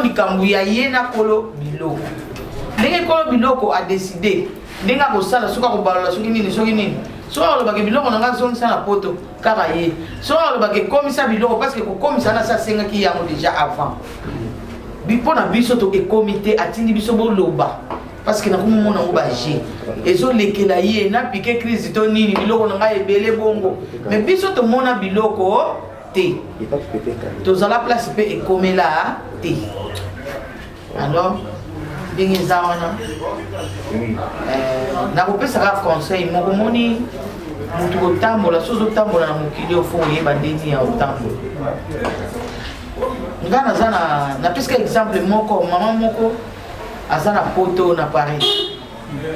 likambo ya yena kolo biloko ndenge kolo biloko a décidé ndenge akosala soki akobalola soki nini soki alobaka biloko nanga zongisa na poto kaka ye soki alobaka ekomisa biloko parce que kokomisa na asengaki yango déjà avant mpo na biso to ekomi te atindi biso boloba parce que nakomomona yango baje ezolekela ye napike crise to nini biloko nanga ebele bongo mais biso tomona biloko te tozala place mpe ekomela te alors ndenge eza wana nakopesaka conseil moko moni mutu kotambola soki ozotambola na mokili ofo oyeba ndeni ya otambola nga naza napesika exemple moko mama moko aza na poto na Paris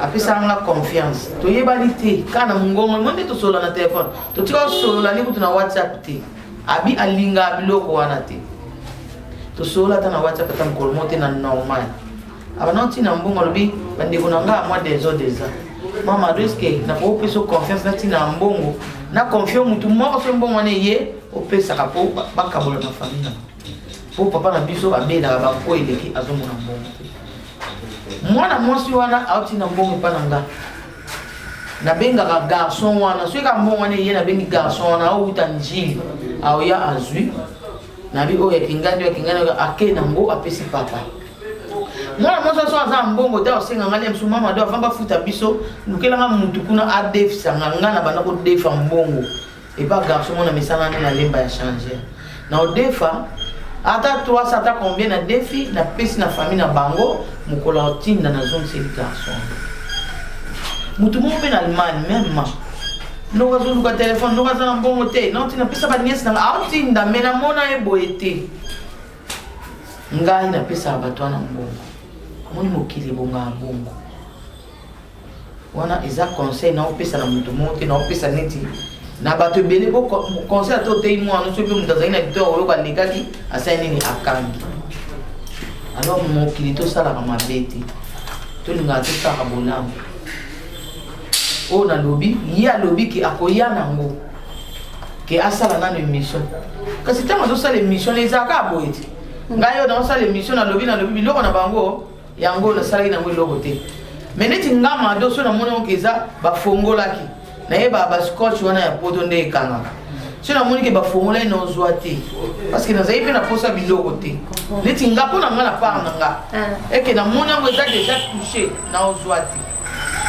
apesanga confiance toyebani te kaka na mongongo mo nde tosolola na telefone totika kosolola ni kutu na WhatsApp te abi alinga biloko wana te tosolola ata na WhatsApp ata mokolo mo te na normal abana ntina mbongo alobi bandeko na nga moi des autres déjà mama risque na kopesa confiance na tina mbongo na confio mutu moko so mbongo wana ye opesaka po bakabola na famille po papa na biso abela ba ko eleki azomona mbongo mwana mwasi wana auti na mbongo pa na nga nabengaka garçon wana soki ka mbongo wana ye nabengi garçon wana auta njili aoya azwi nabi oyo ekingandi ake nango apesi papa mwana mwasi so aza mbongo te osenga ngani msu mama do avanga futa biso lukelanga mutu kuna adefisa nga na bana ko defa mbongo et pas garçon mona misana na lemba ya changer na odefa ata 3 ata combien na défi na pesi na famille na bango mukola otinda na zone c'est garçon mutu mo pe na Allemagne même no wazo luka téléphone no wazo na mbongo te non tina pesa ba niesi na otinda mena mona e boete ngai na pesa bato na mbongo moni mokili bonga bongo wana eza conseil na opesa na mutu mo te na opesa neti na bato bele ko conseil to te mo anu so pe mutu zaina bito oyo ka lekaki asani ni akangi alors mokili to sala kama beti to linga to sala bolambo o na lobi ya lobi ki akoya nango ke asala na émission kasi tama to sala émission eza ka boeti ngayo na sala émission na lobi biloko na bango yango na sala ina ngolo te meneti ngama do so na mona okeza ba fongolaki na yeba ba scotch wana ya poto nde kanga so na moni ke ba fongola ina ozwa te parce que na zaipe na posa biloko te neti ngapo na ngana pa na nga eke na mona ngo eza déjà touché na ozwa te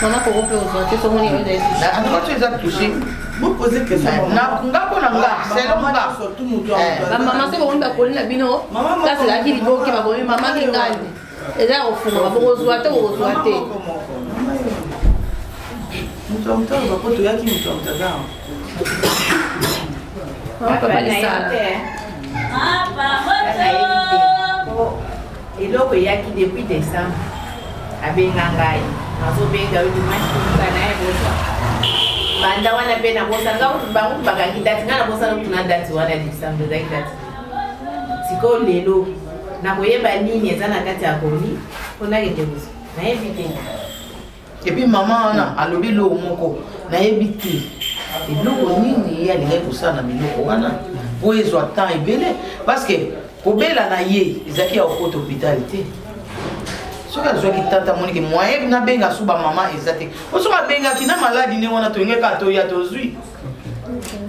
mama ko pe ozwa te so moni eza na anko tu eza touché vous posez question na ngapo na nga c'est le nga surtout mutu mama se ko nda kolina bino kasi la kili boke ba bomi mama ki ngani eza ofunga ba ozwa te mutu amtalo ba poto yaki mutu amtazao papa balisa eloko eyaki depuis décembre abenga ngai nazobenga oyo dimasiuka naye boswa banda wana mpe nabosanga bango bakangi dati nga nabosana kutuna dati wana ya décembre ezaki dati sikoyo lelo nakoyeba nini eza na kati ya koni mpona kende boswa nayebi te epuis mama wana alobi loko moko nayebi te eloko nini ye alingai kosala na biloko wana po ezwa temps ebele parce que kobela na ye ezalaki ya okota hôpital te soki azwaki tata moniki moyen nabenga so bamama eza te po soki abengaki na maladi nde wana toyengeka toya tozwi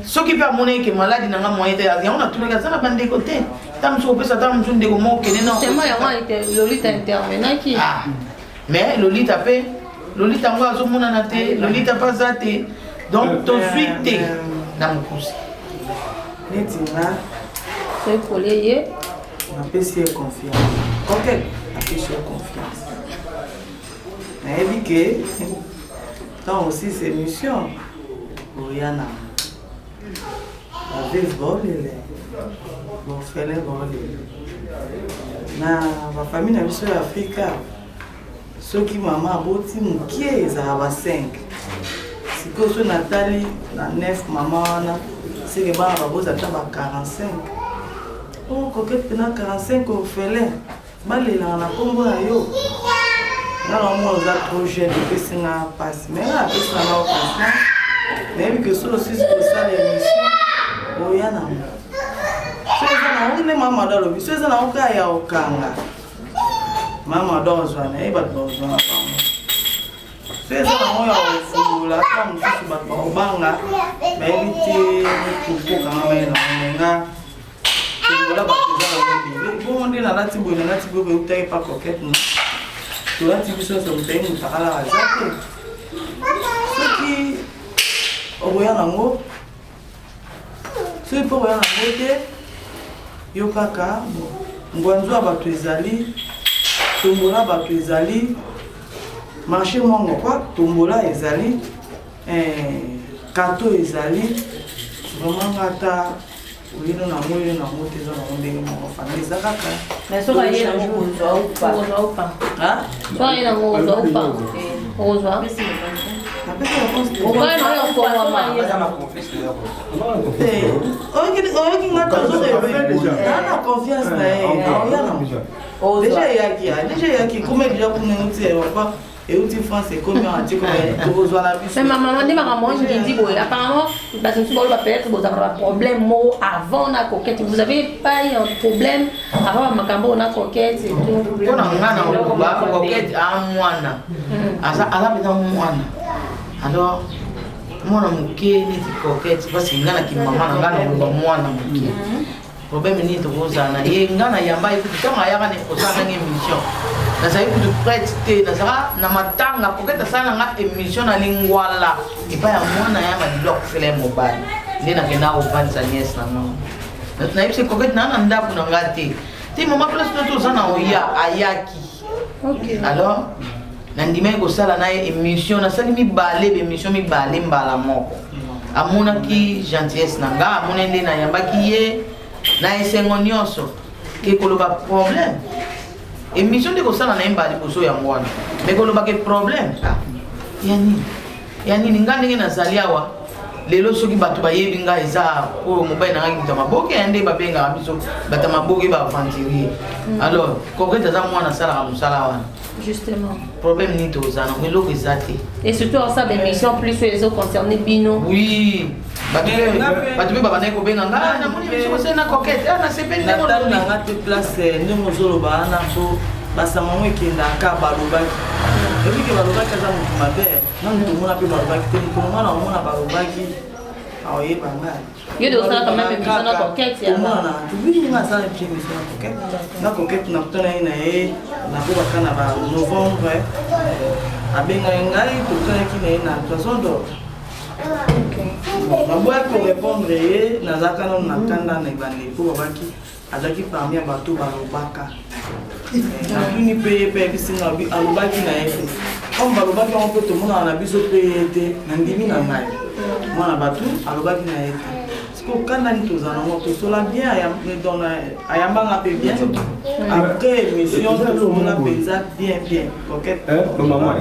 soki mpe amonaki ke maladi nanga moyen te yango natunaki aza na bandeko te ta mosu kopesa ta mosu ndeko moko kende na lolita intervenaki mais lolita mpe lolita yango azomonana te lolita mpe aza te donc tozwi te na mokusi neti nga soekole ye napesi ye confiance ok napesi ye confiance nayebi ke tant aussi c'est mission oya na bavese baolele bofele baolele na bafamille na biso ya afrika soki mama aboti mokie ezala ba 5 sikoyo so natali na 9 mama wana seke bana babozi ata ba 45 koke pena 45 ofele balelanga na nkombo na yo nga naomona oza trop jeune epesinga mpasi me nga apesina nao confiance nayebi ke solo sisi kosala émission oya nango so eza nango nde mama do alobi so eza nango kaka ya okanga Mama dozwana e ba dozwana pa. Sasa moyo la kama sisi ba banga ba evite kuko kama mena nga. Ngola ba tezana bibi. Bon ndina lati boye utai pa coquette no. Tu lati biso so mtengu takala azake. Siki oboya nango. Siki oboya nango te. Yo kaka ngwanzo abatu ezali tombola bato ezali marché mongo kwa tombola ezali kato ezali vraiment ngata uyino na mote za na ndenge moko fana ezakaka na soka yena ngo pa ah soka yena ngo pa ozwa Okai no yo kwa mama. Oki ngata zo na confiance na yeye. Déjà yaki comme déjà pour nous dire pas et outil français comme on dit comme ozwa la biso. Mais maman ndi maman ndi boy apparemment parce que tu vas peut-être vous avez un problème avant la coquette. Vous avez pas eu un problème avant makambo na coquette et tout. On a ngana ba coquette a mwana. Asa ala bita mwana. Alors mwana muke ni coquette parce que ngana ki mama ngana mwana muke. Problème ni to kozana ye ngana yamba ikuti kama yaka ne kozana ngi émission. Na sa ikuti prête na sa na matanga coquette sana nga émission na lingwala. Ipa ya mwana ya ma block fele mobile. Ndina kena opanza nies na mama. Na ipse coquette na ndaku na ngati. Ti mama plus to sana oya ayaki. OK. Alors nandime ko sala na émission na sali mi balé émission mi balé mbala moko. Amuna ki gentillesse na nga amuna ndé na yambaki ye na esengo nyonso ke koloba problème. Émission de ko sala na mbali boso ya mwana. Me koloba ke problème. Yani ngandenge na zaliawa lelo soki batu bayebi nga eza ko mobile na ngi tamaboke ande babenga biso batamaboke ba aventurier. Alors koketa za mwana sala musala wana. Justement. Problème ni tozana, mais l'eau est zate. Et surtout en ça, l'émission plus sur les autres concernés Bino. Oui. Tu peux pas venir au Bénin. Ah, na moni biso c'est na coquette. Ah, na c'est bien. Na tata na ngate place ndemo zolo ba na ko basa mamo ekenda ka balobaki. Ebi ke balobaki za mutu mabe. Na mutu mona pe balobaki te ko mona mona balobaki. Aoye banga. Yo de ça quand même émission na coquette ya. Mona, tu veux nga ça émission na coquette. Na coquette na tona ina e na ko bakana ba novembre. Abenga ngai to tona ki na façon do. Ma boya pour répondre et nazaka non nakanda na ibandi pour babaki azaki parmi bato balobaka. Na tuni paye bisinga bi alobaki na yefe. Comme balobaki on peut tout le monde na biso paye te na ndimi na ngai. Mwana bato alobaki na yefe. Siko kanda ni tozana moto sola bien ayamba pe bien. Après émission tozona penza bien coquette. Maman,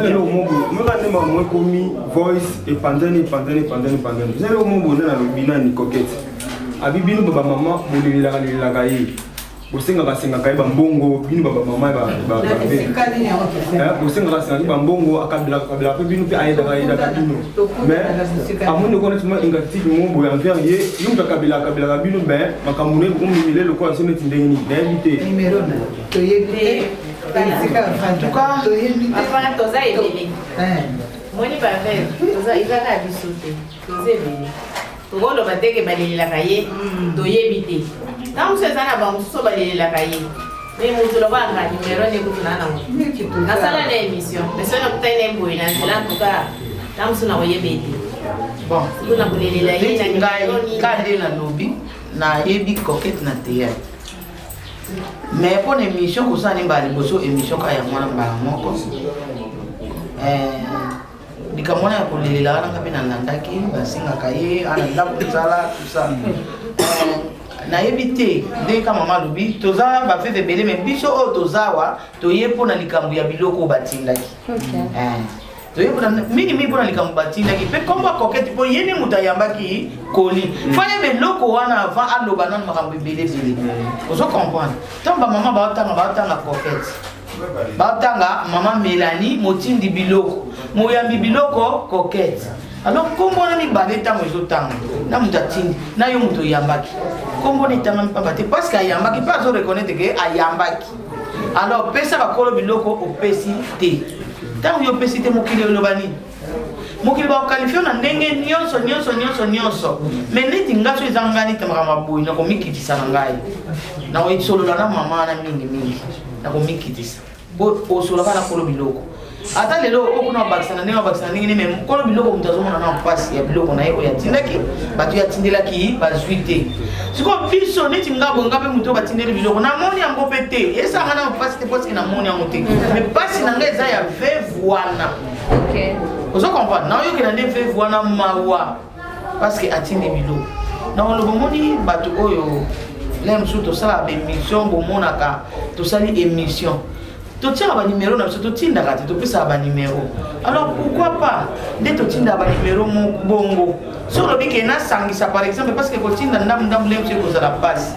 c'est le mot moi quand maman komi voice et pendant. C'est le mot bonne na lobina ni coquette. Abibino baba maman bolila gaye. Bosenga basenga kai bambongo bino baba mama ba bosenga basenga bambongo akabila pe bino pe aida bino mais amuno connaître moi ingati mo bo envers ye yumba kabila bino ben makamune ko mimile le ko asone tindeni d'invité numéro na to yebite en tout cas to yebite afana toza ebele moni ba ver toza izaka bisote toza ebele tokolo bateke balelelaka ye toyebite ntango so eza na bamosusu balelelaka ye me motu lobanga numero ne kutuna nango nasala na émission meso nakutai na eboye na nzela ntuka ntango so nakoyeba ete Bon, kuna kolelela ye na numero nini kande na lobi na yebi coquette na théâtre. Mais pour l'émission ko sa ni mbali boso émission ka ya mwana mbala moko. Dikamona ya kolelela na ngapi na landaki basinga kaye ana ndaku tsala tusa. Na yebite de kama mama lobi toza ba fait belé mais biso o tozawa to yepo na likambu ya biloko batindaki. To yepo na mini bona likambu batindaki pe komba coquette po yene mutayambaki koli. Fa yebe loko wana avant aloba na makambu belé. Ozo comprendre. Tamba mama ba tanga coquette. Batanga mama Mélanie motindi biloko. Moyambi biloko coquette. Alors comment on a mis baleta mo zotanga na mutatindi na yo muto yambaki kombo ni tanga mpamba te parce que ayambaki pas zo reconnaître que ayambaki alors pesa bakolo biloko opesi te ntango yo opesi te mokili oloba nini mokili bakokalifio na ndenge nyonso mais neti nga so eza ngai nitamaka maboyi nakomikitisa na ngai nakosolola na mama na mingi nakomikitisa osolaka na kolo biloko ata lelo okuna bakisa na ndenge me kolo biloko moto azomona na mpasi ya biloko na ye oyo atindaki bato yatindelaki bazwi te sikoyo biso neti nga boye nga mpe moto oyo batindeli biloko namoni yango mpe te esanga na mpasi te posiki namoni yango te mais mpasi na ngai eza ya veve wana ozo comprendre naoyoki na nde veve wana mawa parceke atindi biloko na olobo omoni bato oyo le mosusu tosalaka baémission bomonaka tosali émission totiaka banimero na biso totindaka te topesaka banimero alors pourquoi pas nde totindaka banimero bongo so olobi ke nasangisa par exemple parce que kotinda ndambu le mosusu ekozala mpasi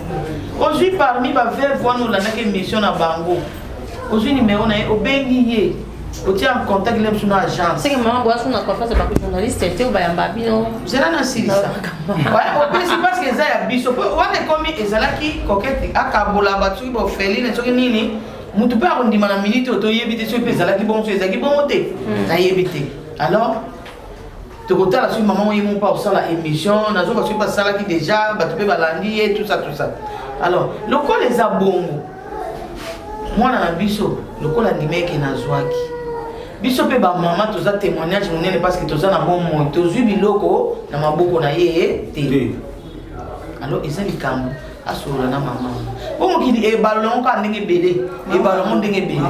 ozwi parmi baveve wana olandaki émission na bango ozwi nimero na ye obengi ye otia en contact le mosusu na agence c'est que maman boit son confiance ba journaliste te obayamba bino zela na silisa opesi parce que eza ya biso wana ekomi ezalaki kokete akabola bato soki baofeline soki nini mutu mpe akondima na minute oyo toyebi te soki mpe ezalaki bongo so ezalaki bongo te nayebi te alors tokotala soki mama oye mo mpa osala émission nazoba soki basalaki déjà bato mpe balandi ye tout ça alors lokola eza bongo mwana na biso lokola ndima eke nazwaki biso mpe bamama toza témoignage monene parce que toza na bon moi tozwi biloko na maboko na ye te alors eza likambo asolola na mama po mokili ebalolongo kaka ndenge ebele ebalongo ndenge ebele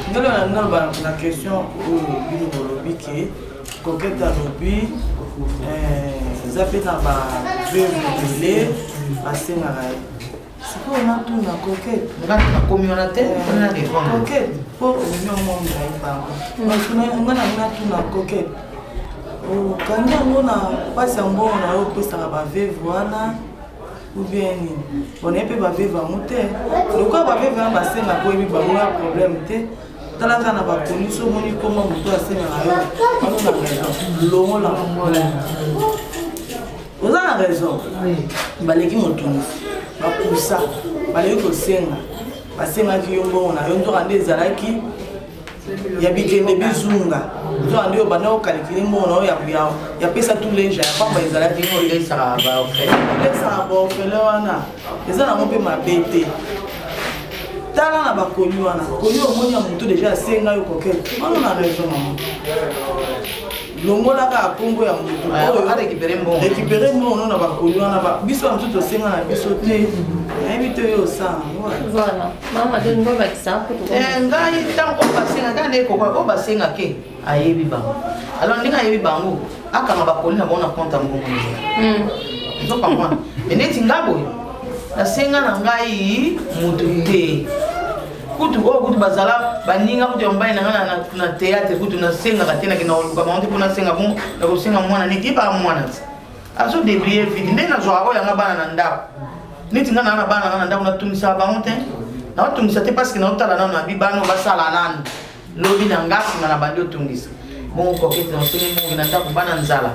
ngelo naloba na question oyo bino bolobi ke kokete alobi eza mpe na baveve ebele basengaka ye sikoyo natuna kokete nakomi wana te na répondre kokete po omemi omonga ebango nga nango natuna kokete okangi yango na mpasi ya mbongo na yo opesaka baveve wana ou bien nini bon ye mpe baveve yango te lokola baveve wana basengaka oyebi bango ya problème te talaka na bapolisi omoni koma moto asengaka yo ano na raison longola oza na raison baleki motunisi bapusa baleki kosenga basengaki yo mbongo na yo nzoka nde ezalaki ya bikende bizunga nzoka nde oyo banda okalikili mbongo na yo yapesa tout leja ya pamba ezalaki olesaka baofele wana eza nango mpe mabe te tala na bakoli wana koli omoni ya motu deja asenga yo kokete wana na raison nango longolaka akongo ya motu récupere mbongo na bakoli wana biso ya motu tosenga na biso te nayebi te oyo osanga voilà mama de ngo bakisa ngai ntango basenga ngai ndekokwa oyo basengake ayebi bango alors ndenge ayebi bango akanga bakoli na bango na compte ya mbongo ozokambwana me neti nga boye nasenga na ngai motu te kutu oyo kutu bazala baninga kutu ya mobali na ngai na théâtre kutu nasengaka te nakenda koluka bango te mpo nasenga bongo nakosenga mwana neti yebaka mwana te azodébrie vite nde nazwaka oyo yanga bana na ndako neti nga na bana na nga na ndako natumisaka bango te naotungisa te parce que naotala nano na bibano basala nano lobi na ngasinga na bandi otungisa bongo kokete naosengi mongi na ndako bana nzala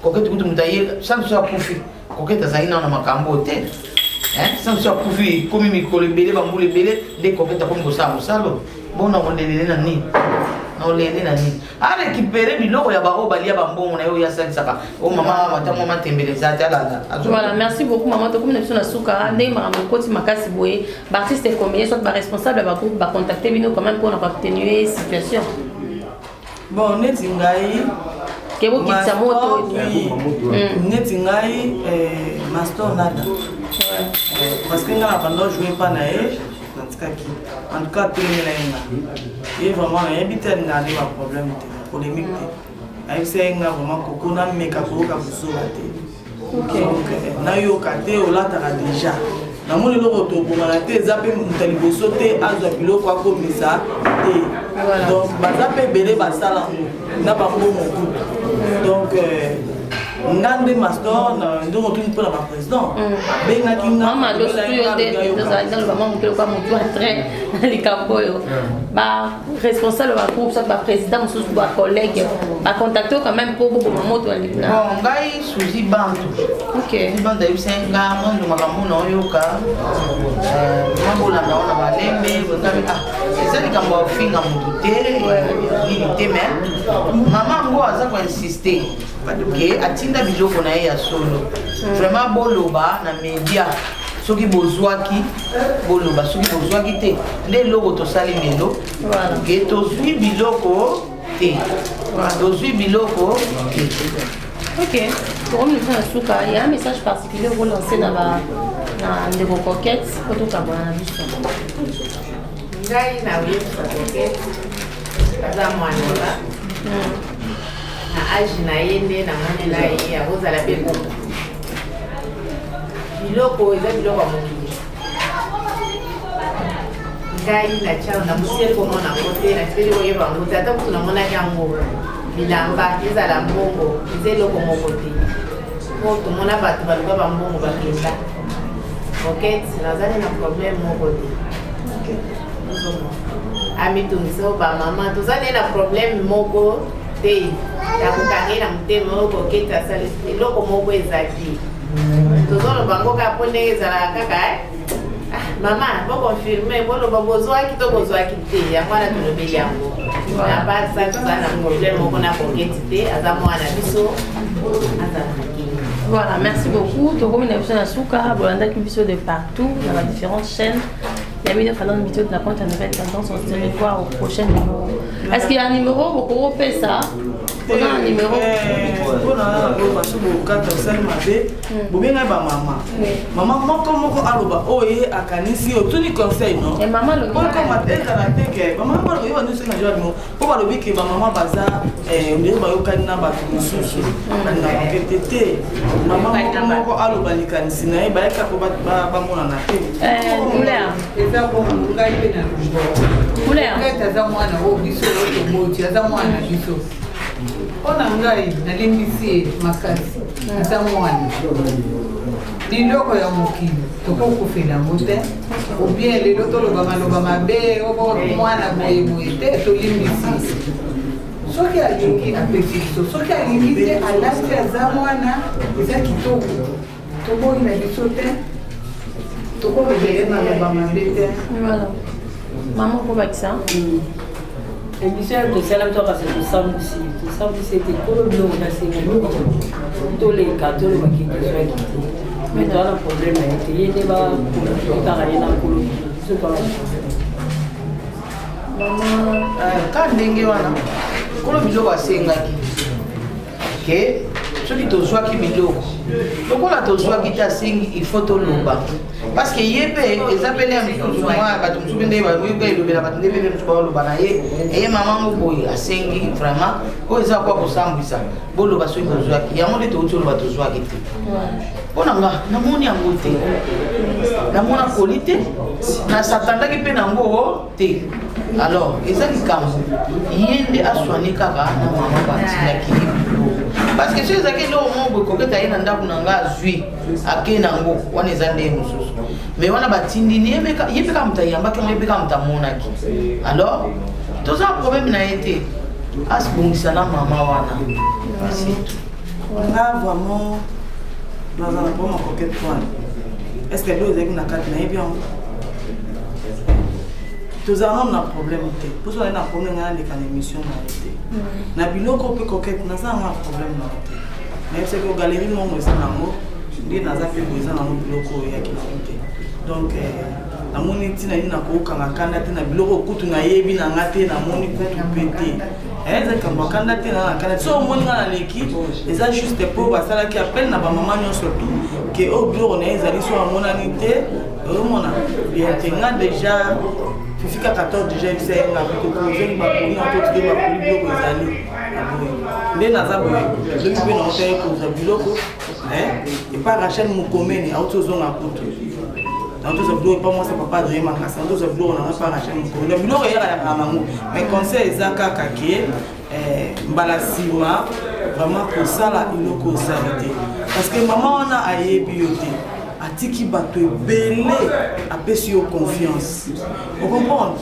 kokete kutu moto aye santu so akufi kokete azali nao na makambo te santu so akufi komi mikolo ebele bambula ebele nde kokete akomi kosala mosalo bongo naolelele na nini naolele na nini arécupere biloko ya baoyo balia bambongo na yo oyo asalisaka o mama matango matembeleza te alala voilà merci beaucoup maman tokomi na biso na suka ndenge makambo ekoti makasi boye baartiste comédien soit baresponsable ya bagroupe bacontacte bino quand même mpona koatténuer situation bon neti ngai kebokitisa moto neti ngai master nada parce que nga na pendant jouer mpa na ye natikaki en tout cas telemela ye nga ye vraiment nayebi te alinga nde baproblème te polémique te ayebisa ye nga vraiment koko nameka koyoka kosoba te nayoka te olataka déjà namoni eloko tobongana te eza mpe moto liboso te azwa biloko akomisa te donc baza mpe ebele basala ngo na bango mokutu donc ngande master na ndongo tuni pour la président benga kinga mama do studio de dans le moment que pas mon doigt très les camboyo ba responsable ba groupe ça ba président sous ba collègue ba contacter quand même pour maman to alina bon ngai suzi bantu OK banda yusenga mondo makamuno yoka mabola na balembe ngami ezali kambo finga mutu te te mais maman ngo aza ko insister que atinda biloko na ye ya solo vraiment boloba na media soki bozwaki boloba soki bozwaki te nde eloko tosali lelo ke tozwi biloko te tozwi biloko te. OK pour nous faire suka il y a un message particulier relancé dans la ndeko coquette pour tout abona biso ngai na wesa coquette aza mwana na age na ye nde namonela ye akozala mpe bongo biloko eza biloko ya mokili ngai na tiano na moseli komona yango te nasepeli koyeba yango te ata kutu namonaki yango bilamba ezala mbongo eza eloko moko te po tomona bato baluka bambongo bakenda oket nazali na problème moko te amitungisa o bamama tozali na problème moko te ya kokanga na motema oyo koketi asali eloko moko eza te tozoloba ngo kaka mpo ndenge ezalaka kaka mama bokonfirme boloba bozwaki to bozwaki te yango wana tolobeli yango napasa toza na problème moko na koketi te aza mwana biso azala makini. Voilà, merci beaucoup. Tu as vu sur Souka, Bolanda qui vit de partout, dans les différentes chaînes. Il y a mis de faire une vidéo de la compte à nouvelle tendance. On se revoit au prochain numéro. Est-ce qu'il y a un numéro pour qu'on fait ça? On a un numéro. On a un numéro parce que vous avez vous avez maman. Maman, comment aloba oye akanisi otuni conseil non? Et maman le. Comment atteindre la tête? Maman va le voir nous c'est déjà non. Pour le dire que maman baza on dirait ba yokanina ba tususu. Na ketete. Maman comment aloba likanisi na ba ka ko ba mona na te. Moulin. Eza bon ngai pe na. Moulin. Ngai taza mwana o biso o moti aza mwana biso. Ona ngai nalimbisi makasi aza mwana biloko ya mokili tokokufela ngo te ou bien lelo toloba maloba mabe oko mwana boyeboye te tolimbisi soki alingi apesi biso soki alingi te alati aza mwana eza kitoko toboyi na biso te tokokobele maloba mabe te. Voilà. Maman pour ça. Émission de celle toi parce que tout ça c'était pour le nom c'est tous les cadeaux le qui soit quitté mais toi le problème est qu'il y a pas pour travailler dans le c'est pas maman quand ndenge wana kolo biloko asengaki ke soki tozwaki biloko lokola tozwaki te asengi il faut toloba parce que ye mpe eza pene ya misusu mwa bato mosusu mpe nde bayoka elobela bato nde pene mosusu baoloba na ye eye mama ngo boye asengi vraiment oyo eza kwa kosambwisa boloba soki tozwaki yango nde touti oloba tozwaki te mpo na nga namoni yango te namona koli te nasatandaki mpe nango te alors eza likambo ye nde aswani kaka na mama batindaki ye parce que soki ezalaki eloko moko boye koketa ye na ndako na nga azwi ake nango wana eza nde mosusu mais wana batindini ye mpe kaka moto ayambaki yango ye mpe kaka moto amonaki alors toza problème na ye te asibongisa na mama wana nga vraiment nazala mpo makokete wana est ce que do ezalaki na kati na ye biango tozala nano na problème te mposo na ye na problème nga naleka na émission na ye te na biloko mpe kokete naza nga na problème na ye te nayebi seke ogalerie mongo eza nango nde naza mpe boye eza nango biloko oyaki nango te donc namoni ntina nini nakokanga kanda te na biloko kutu nayebi na nga te namoni kutu mpe te eza kambo akanda te na nakanda te so omoni nga na leki eza juste mpo basalaki appel na bamama nyonso tu ke oyo biloko na ye ezali so amonani te omona bien te nga déjà fifi kaka to déjà ebisa ye nga kokozeli bakoli na totike bakoli biloko ezali nde naza boye ezoki mpe na otaye koza biloko epa rachel mokomeni auti ozonga kutu naotoza biloko epa mwasa papa adrie makasi naotoza biloko nanga pa rachel mokomeni na biloko eyaka yaka nango mais conseil eza kaka ke mbala nsima vraiment kosala eloko osala te parce que mama wana ayebi yo te atiki bato ebele apesi yo confiance ocomprendre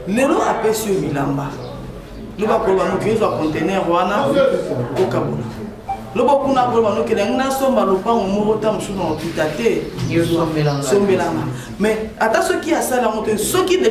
lelo apesi yo bilamba loba koloba noki ezwa contener wana okabola loba kuna koloba noki nangi nasomba lopango moko ta mosusu na okita te sombelanga mais ata soki asala yango te soki